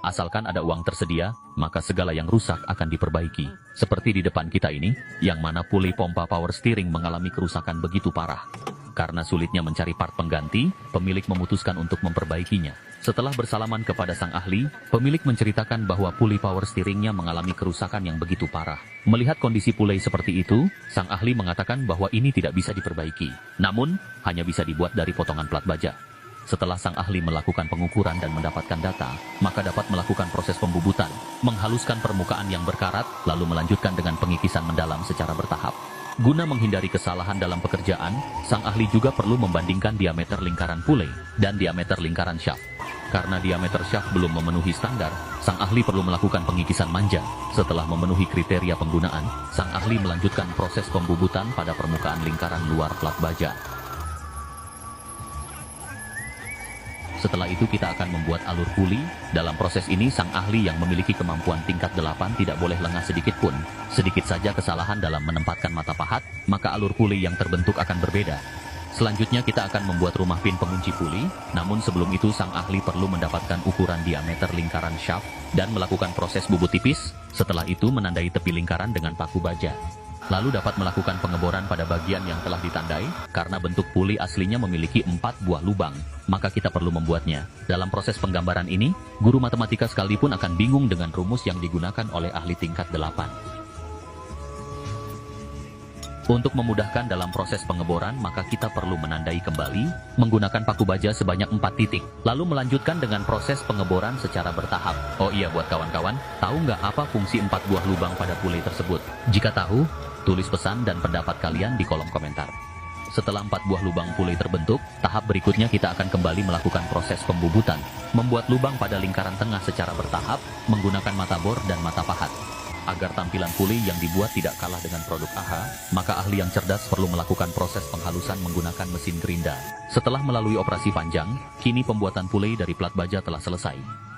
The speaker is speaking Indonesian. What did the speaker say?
Asalkan ada uang tersedia, maka segala yang rusak akan diperbaiki. Seperti di depan kita ini, yang mana puli pompa power steering mengalami kerusakan begitu parah. Karena sulitnya mencari part pengganti, pemilik memutuskan untuk memperbaikinya. Setelah bersalaman kepada sang ahli, pemilik menceritakan bahwa puli power steeringnya mengalami kerusakan yang begitu parah. Melihat kondisi puli seperti itu, sang ahli mengatakan bahwa ini tidak bisa diperbaiki. Namun, hanya bisa dibuat dari potongan plat baja. Setelah sang ahli melakukan pengukuran dan mendapatkan data, maka dapat melakukan proses pembubutan, menghaluskan permukaan yang berkarat, lalu melanjutkan dengan pengikisan mendalam secara bertahap. Guna menghindari kesalahan dalam pekerjaan, sang ahli juga perlu membandingkan diameter lingkaran pule dan diameter lingkaran shaft. Karena diameter shaft belum memenuhi standar, sang ahli perlu melakukan pengikisan manja. Setelah memenuhi kriteria penggunaan, sang ahli melanjutkan proses pembubutan pada permukaan lingkaran luar plat baja. Setelah itu kita akan membuat alur puli. Dalam proses ini sang ahli yang memiliki kemampuan tingkat 8 tidak boleh lengah sedikit pun. Sedikit saja kesalahan dalam menempatkan mata pahat, maka alur puli yang terbentuk akan berbeda. Selanjutnya kita akan membuat rumah pin pengunci puli, namun sebelum itu sang ahli perlu mendapatkan ukuran diameter lingkaran shaft dan melakukan proses bubut tipis. Setelah itu menandai tepi lingkaran dengan paku baja. Lalu dapat melakukan pengeboran pada bagian yang telah ditandai, karena bentuk puli aslinya memiliki 4 buah lubang, maka kita perlu membuatnya. Dalam proses penggambaran ini, guru matematika sekalipun akan bingung dengan rumus yang digunakan oleh ahli tingkat 8. Untuk memudahkan dalam proses pengeboran, maka kita perlu menandai kembali, menggunakan paku baja sebanyak 4 titik, lalu melanjutkan dengan proses pengeboran secara bertahap. Oh iya, buat kawan-kawan, tahu nggak apa fungsi 4 buah lubang pada puli tersebut? Jika tahu, tulis pesan dan pendapat kalian di kolom komentar. Setelah 4 buah lubang puli terbentuk, tahap berikutnya kita akan kembali melakukan proses pembubutan, membuat lubang pada lingkaran tengah secara bertahap, menggunakan mata bor dan mata pahat. Agar tampilan puli yang dibuat tidak kalah dengan produk AHA, maka ahli yang cerdas perlu melakukan proses penghalusan menggunakan mesin gerinda. Setelah melalui operasi panjang, kini pembuatan puli dari plat baja telah selesai.